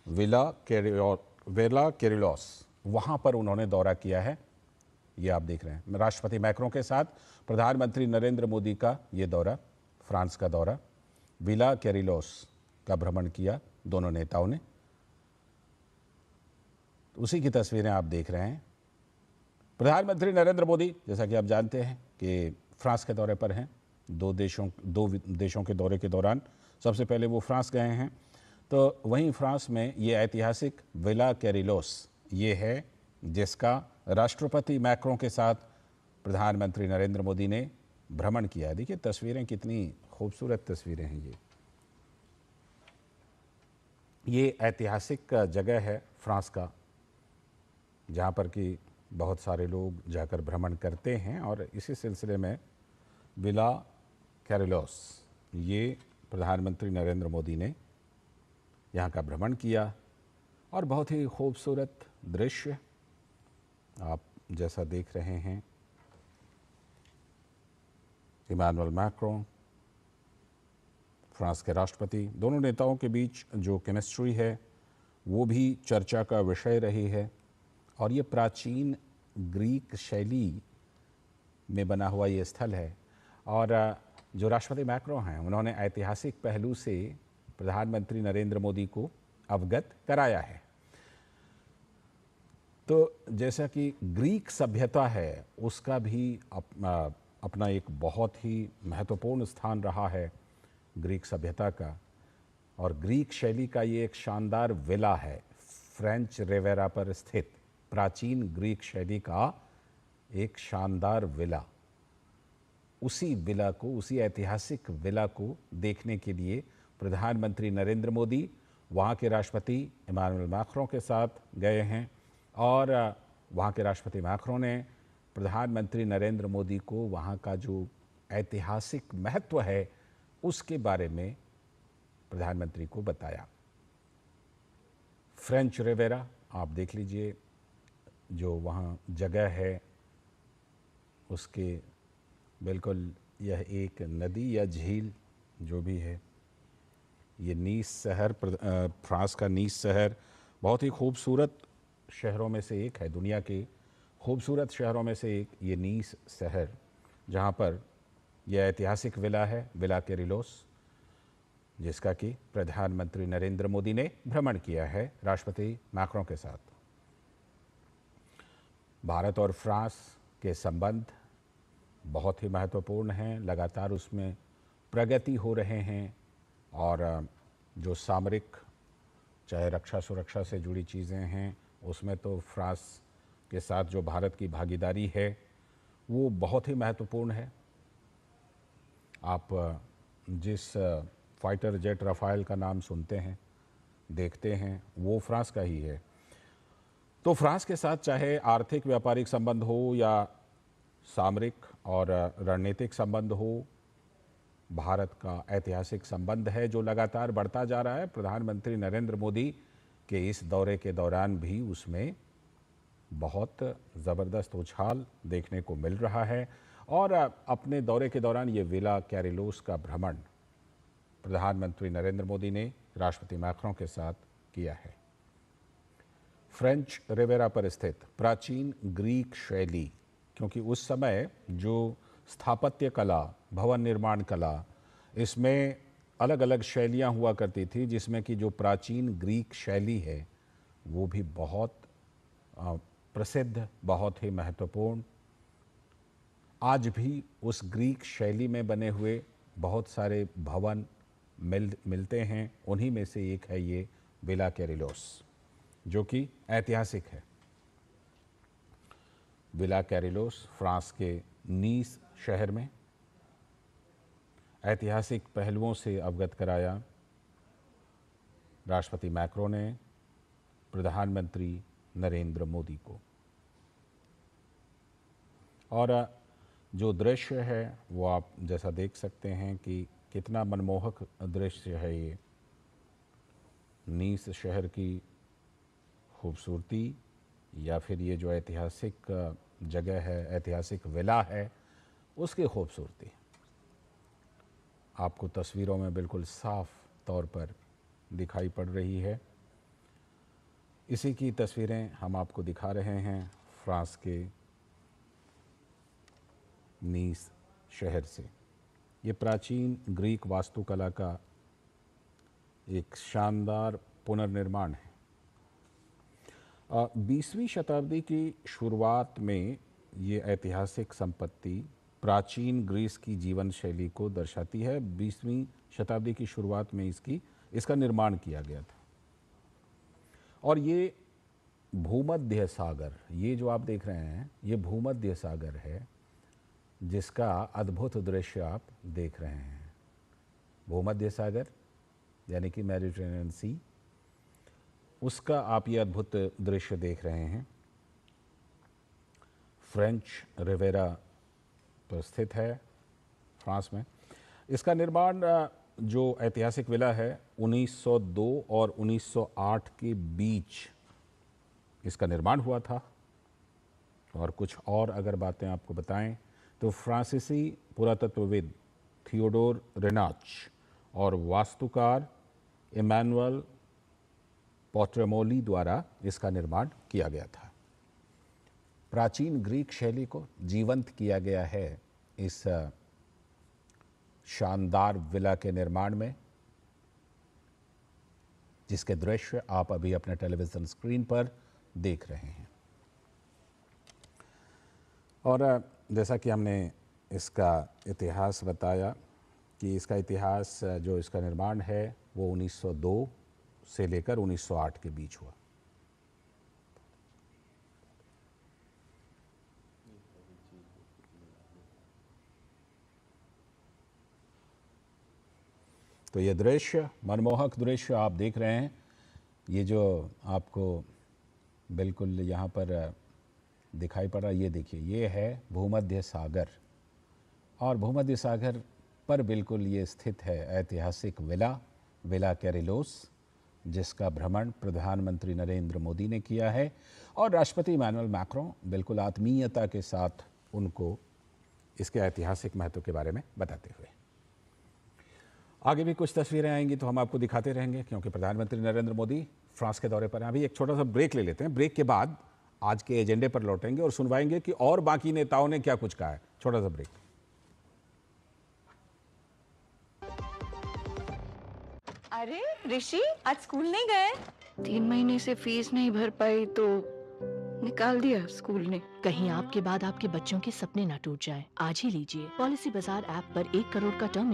वेला केरिलोस, वहाँ पर उन्होंने दौरा किया है। ये आप देख रहे हैं राष्ट्रपति मैक्रों के साथ प्रधानमंत्री नरेंद्र मोदी का ये दौरा, फ्रांस का दौरा, विला केरिलोस का भ्रमण किया दोनों नेताओं ने। उसी की तस्वीरें आप देख रहे हैं। प्रधानमंत्री नरेंद्र मोदी, जैसा कि आप जानते हैं कि फ्रांस के दौरे पर हैं। दो देशों के दौरे के दौरान सबसे पहले वो फ्रांस गए हैं। तो वहीं फ्रांस में ये ऐतिहासिक विला केरिलोस ये है जिसका राष्ट्रपति मैक्रों के साथ प्रधानमंत्री नरेंद्र मोदी ने भ्रमण किया है। देखिए तस्वीरें, कितनी खूबसूरत तस्वीरें हैं। ये ऐतिहासिक जगह है फ्रांस का, जहाँ पर कि बहुत सारे लोग जाकर भ्रमण करते हैं। और इसी सिलसिले में विला केरिलोस, ये प्रधानमंत्री नरेंद्र मोदी ने यहाँ का भ्रमण किया और बहुत ही खूबसूरत दृश्य आप जैसा देख रहे हैं। इमानुएल मैक्रों, फ्रांस के राष्ट्रपति, दोनों नेताओं के बीच जो केमिस्ट्री है वो भी चर्चा का विषय रही है। और ये प्राचीन ग्रीक शैली में बना हुआ ये स्थल है। और जो राष्ट्रपति मैक्रों हैं उन्होंने ऐतिहासिक पहलू से प्रधानमंत्री नरेंद्र मोदी को अवगत कराया है। तो जैसा कि ग्रीक सभ्यता है उसका भी अपना एक बहुत ही महत्वपूर्ण स्थान रहा है ग्रीक सभ्यता का। और ग्रीक शैली का ये एक शानदार विला है, फ्रेंच रिवेरा पर स्थित प्राचीन ग्रीक शैली का एक शानदार विला। उसी विला को, उसी ऐतिहासिक विला को देखने के लिए प्रधानमंत्री नरेंद्र मोदी वहाँ के राष्ट्रपति इमानुएल मैक्रों के साथ गए हैं। और वहाँ के राष्ट्रपति मैक्रों ने प्रधानमंत्री नरेंद्र मोदी को वहाँ का जो ऐतिहासिक महत्व है उसके बारे में प्रधानमंत्री को बताया। फ्रेंच रिवेरा आप देख लीजिए, जो वहाँ जगह है उसके बिल्कुल यह एक नदी या झील जो भी है। ये नीस शहर, फ्रांस का नीस शहर बहुत ही खूबसूरत शहरों में से एक है, दुनिया के खूबसूरत शहरों में से एक ये नीस शहर, जहाँ पर यह ऐतिहासिक विला है, विला केरिलोस, जिसका कि प्रधानमंत्री नरेंद्र मोदी ने भ्रमण किया है राष्ट्रपति मैक्रों के साथ। भारत और फ्रांस के संबंध बहुत ही महत्वपूर्ण हैं, लगातार उसमें प्रगति हो रहे हैं। और जो सामरिक, चाहे रक्षा सुरक्षा से जुड़ी चीज़ें हैं, उसमें तो फ्रांस के साथ जो भारत की भागीदारी है वो बहुत ही महत्वपूर्ण है। आप जिस फाइटर जेट राफेल का नाम सुनते हैं, देखते हैं, वो फ्रांस का ही है। तो फ्रांस के साथ चाहे आर्थिक व्यापारिक संबंध हो या सामरिक और रणनीतिक संबंध हो, भारत का ऐतिहासिक संबंध है जो लगातार बढ़ता जा रहा है। प्रधानमंत्री नरेंद्र मोदी के इस दौरे के दौरान भी उसमें बहुत ज़बरदस्त उछाल देखने को मिल रहा है। और अपने दौरे के दौरान ये विला केरिलोस का भ्रमण प्रधानमंत्री नरेंद्र मोदी ने राष्ट्रपति मैक्रों के साथ किया है। फ्रेंच रिवेरा पर स्थित प्राचीन ग्रीक शैली, क्योंकि उस समय जो स्थापत्य कला, भवन निर्माण कला, इसमें अलग अलग शैलियाँ हुआ करती थी, जिसमें कि जो प्राचीन ग्रीक शैली है वो भी बहुत प्रसिद्ध, बहुत ही महत्वपूर्ण। आज भी उस ग्रीक शैली में बने हुए बहुत सारे भवन मिलते हैं। उन्हीं में से एक है ये विला केरिलोस, जो कि ऐतिहासिक है। विला केरिलोस फ्रांस के नीस शहर में ऐतिहासिक पहलुओं से अवगत कराया राष्ट्रपति मैक्रों ने प्रधानमंत्री नरेंद्र मोदी को। और जो दृश्य है वो आप जैसा देख सकते हैं कि कितना मनमोहक दृश्य है ये। नीस शहर की खूबसूरती या फिर ये जो ऐतिहासिक जगह है, ऐतिहासिक विला है, उसकी खूबसूरती आपको तस्वीरों में बिल्कुल साफ तौर पर दिखाई पड़ रही है। इसी की तस्वीरें हम आपको दिखा रहे हैं फ्रांस के नीस शहर से। ये प्राचीन ग्रीक वास्तुकला का एक शानदार पुनर्निर्माण है। 20वीं शताब्दी की शुरुआत में ये ऐतिहासिक संपत्ति प्राचीन ग्रीस की जीवन शैली को दर्शाती है। 20वीं शताब्दी की शुरुआत में इसका निर्माण किया गया था। और ये भूमध्य सागर, ये जो आप देख रहे हैं, ये भूमध्य सागर है जिसका अद्भुत दृश्य आप देख रहे हैं। भूमध्य सागर यानी कि मेडिटेरेनियन सी, उसका आप ये अद्भुत दृश्य देख रहे हैं। फ्रेंच रिवेरा पर स्थित है फ्रांस में। इसका निर्माण जो ऐतिहासिक विला है 1902 और 1908 के बीच इसका निर्माण हुआ था। और कुछ और अगर बातें आपको बताएं तो फ्रांसीसी पुरातत्वविद थियोडोर रेनाच और वास्तुकार इमैनुअल पोट्रेमोली द्वारा इसका निर्माण किया गया था। प्राचीन ग्रीक शैली को जीवंत किया गया है इस शानदार विला के निर्माण में, जिसके दृश्य आप अभी अपने टेलीविज़न स्क्रीन पर देख रहे हैं। और जैसा कि हमने इसका इतिहास बताया कि इसका इतिहास जो इसका निर्माण है वो 1902 से लेकर 1908 के बीच हुआ। तो ये दृश्य, मनमोहक दृश्य आप देख रहे हैं। ये जो आपको बिल्कुल यहाँ पर दिखाई पड़ रहा है, ये देखिए, ये है भूमध्य सागर। और भूमध्य सागर पर बिल्कुल ये स्थित है ऐतिहासिक विला कैरिलोस, जिसका भ्रमण प्रधानमंत्री नरेंद्र मोदी ने किया है। और राष्ट्रपति इमैनुअल मैक्रों बिल्कुल आत्मीयता के साथ उनको इसके ऐतिहासिक महत्व के बारे में बताते हुए। आगे भी कुछ तस्वीरें आएंगी तो हम आपको दिखाते रहेंगे, क्योंकि प्रधानमंत्री नरेंद्र मोदी फ्रांस के दौरे पर हैं। अभी एक छोटा सा ब्रेक ले लेते हैं। ब्रेक के बाद आज के एजेंडे पर लौटेंगे और सुनवाएंगे कि और बाकी नेताओं ने क्या कुछ कहा है। छोटा सा ब्रेक। अरे ऋषि, आज स्कूल नहीं गए? 3 महीने से फीस नहीं भर पाई तो निकाल दिया स्कूल ने। कहीं आपके बाद आपके बच्चों के सपने ना टूट जाए। आज ही लीजिए पॉलिसी बाजार ऐप पर 1 करोड़ का टर्म